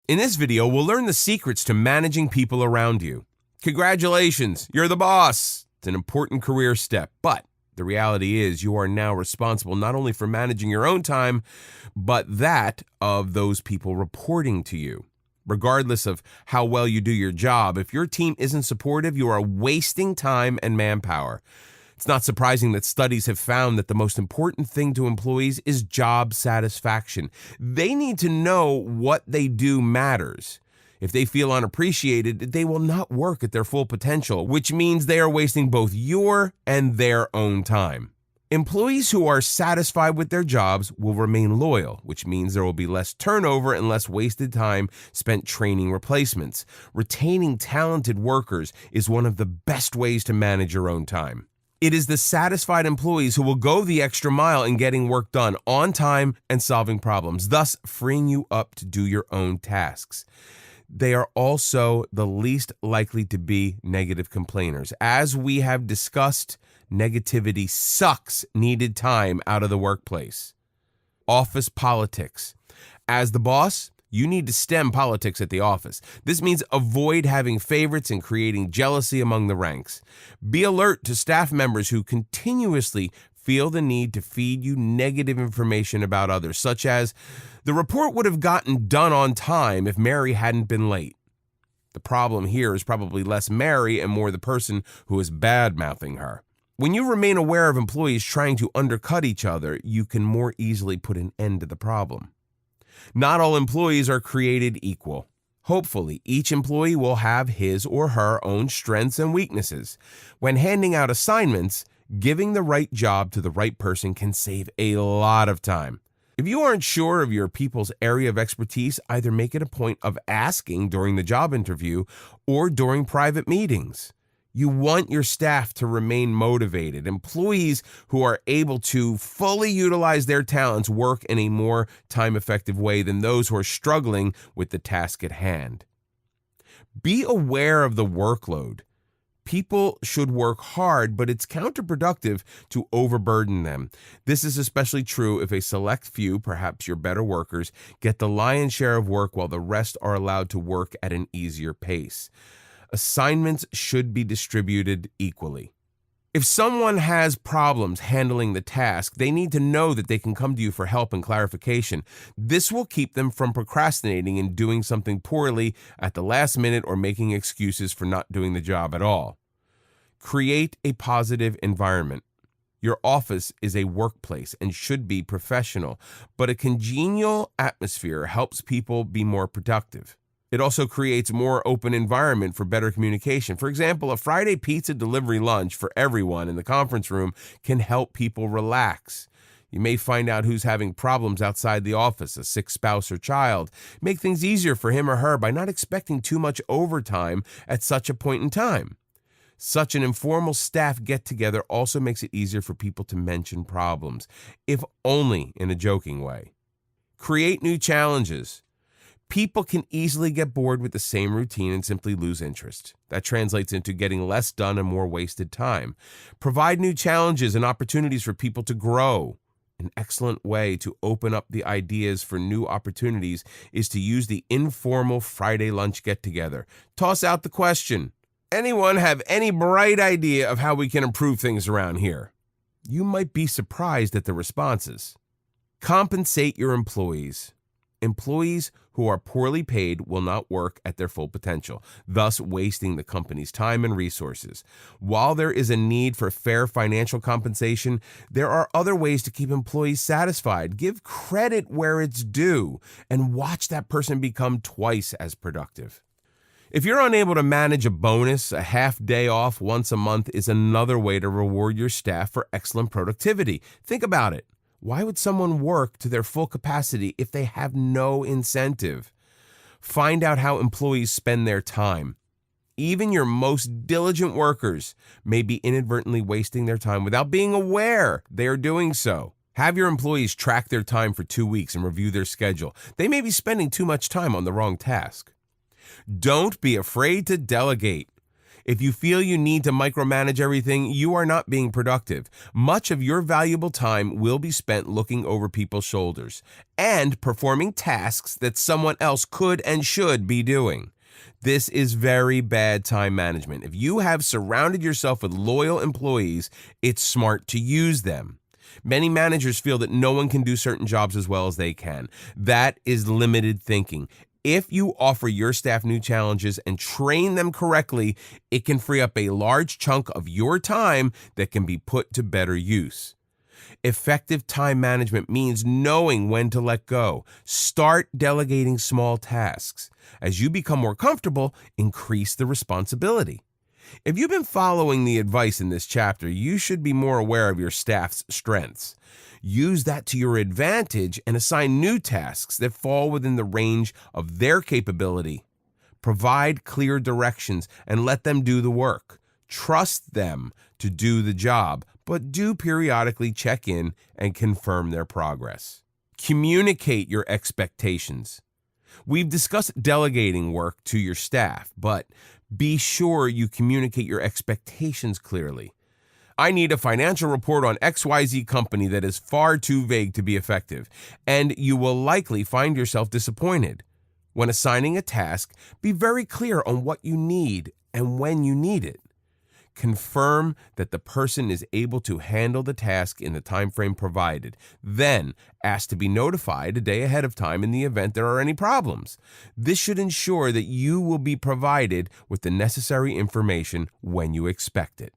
In this video, we'll learn the secrets to managing people around you. Congratulations, you're the boss. It's an important career step, but the reality is you are now responsible not only for managing your own time, but that of those people reporting to you. Regardless of how well you do your job, if your team isn't supportive, you are wasting time and manpower. It's not surprising that studies have found that the most important thing to employees is job satisfaction. They need to know what they do matters. If they feel unappreciated, they will not work at their full potential, which means they are wasting both your and their own time. Employees who are satisfied with their jobs will remain loyal, which means there will be less turnover and less wasted time spent training replacements. Retaining talented workers is one of the best ways to manage your own time. It is the satisfied employees who will go the extra mile in getting work done on time and solving problems, thus freeing you up to do your own tasks. They are also the least likely to be negative complainers. As we have discussed, negativity sucks needed time out of the workplace. Office politics. As the boss, you need to stem politics at the office. This means avoid having favorites and creating jealousy among the ranks. Be alert to staff members who continuously feel the need to feed you negative information about others, such as, the report would have gotten done on time if Mary hadn't been late. The problem here is probably less Mary and more the person who is bad-mouthing her. When you remain aware of employees trying to undercut each other, you can more easily put an end to the problem. Not all employees are created equal. Hopefully, each employee will have his or her own strengths and weaknesses. When handing out assignments, giving the right job to the right person can save a lot of time. If you aren't sure of your people's area of expertise, either make it a point of asking during the job interview or during private meetings. You want your staff to remain motivated. Employees who are able to fully utilize their talents work in a more time-effective way than those who are struggling with the task at hand. Be aware of the workload. People should work hard, but it's counterproductive to overburden them. This is especially true if a select few, perhaps your better workers, get the lion's share of work while the rest are allowed to work at an easier pace. Assignments should be distributed equally. If someone has problems handling the task, they need to know that they can come to you for help and clarification. This will keep them from procrastinating and doing something poorly at the last minute or making excuses for not doing the job at all. Create a positive environment. Your office is a workplace and should be professional, but a congenial atmosphere helps people be more productive. It also creates a more open environment for better communication. For example, a Friday pizza delivery lunch for everyone in the conference room can help people relax. You may find out who's having problems outside the office, a sick spouse or child. Make things easier for him or her by not expecting too much overtime at such a point in time. Such an informal staff get-together also makes it easier for people to mention problems, if only in a joking way. Create new challenges. People can easily get bored with the same routine and simply lose interest. That translates into getting less done and more wasted time. Provide new challenges and opportunities for people to grow. An excellent way to open up the ideas for new opportunities is to use the informal Friday lunch get-together. Toss out the question, anyone have any bright idea of how we can improve things around here? You might be surprised at the responses. Compensate your employees. Employees who are poorly paid will not work at their full potential, thus wasting the company's time and resources. While there is a need for fair financial compensation, there are other ways to keep employees satisfied. Give credit where it's due and watch that person become twice as productive. If you're unable to manage a bonus, a half day off once a month is another way to reward your staff for excellent productivity. Think about it. Why would someone work to their full capacity if they have no incentive? Find out how employees spend their time. Even your most diligent workers may be inadvertently wasting their time without being aware they are doing so. Have your employees track their time for 2 weeks and review their schedule. They may be spending too much time on the wrong task. Don't be afraid to delegate. If you feel you need to micromanage everything, you are not being productive. Much of your valuable time will be spent looking over people's shoulders and performing tasks that someone else could and should be doing. This is very bad time management. If you have surrounded yourself with loyal employees, it's smart to use them. Many managers feel that no one can do certain jobs as well as they can. That is limited thinking. If you offer your staff new challenges and train them correctly, it can free up a large chunk of your time that can be put to better use. Effective time management means knowing when to let go. Start delegating small tasks. As you become more comfortable, increase the responsibility. If you've been following the advice in this chapter, you should be more aware of your staff's strengths. Use that to your advantage and assign new tasks that fall within the range of their capability. Provide clear directions and let them do the work. Trust them to do the job, but do periodically check in and confirm their progress. Communicate your expectations. We've discussed delegating work to your staff, but be sure you communicate your expectations clearly. I need a financial report on XYZ company that is far too vague to be effective, and you will likely find yourself disappointed. When assigning a task, be very clear on what you need and when you need it. Confirm that the person is able to handle the task in the time frame provided. Then, ask to be notified a day ahead of time in the event there are any problems. This should ensure that you will be provided with the necessary information when you expect it.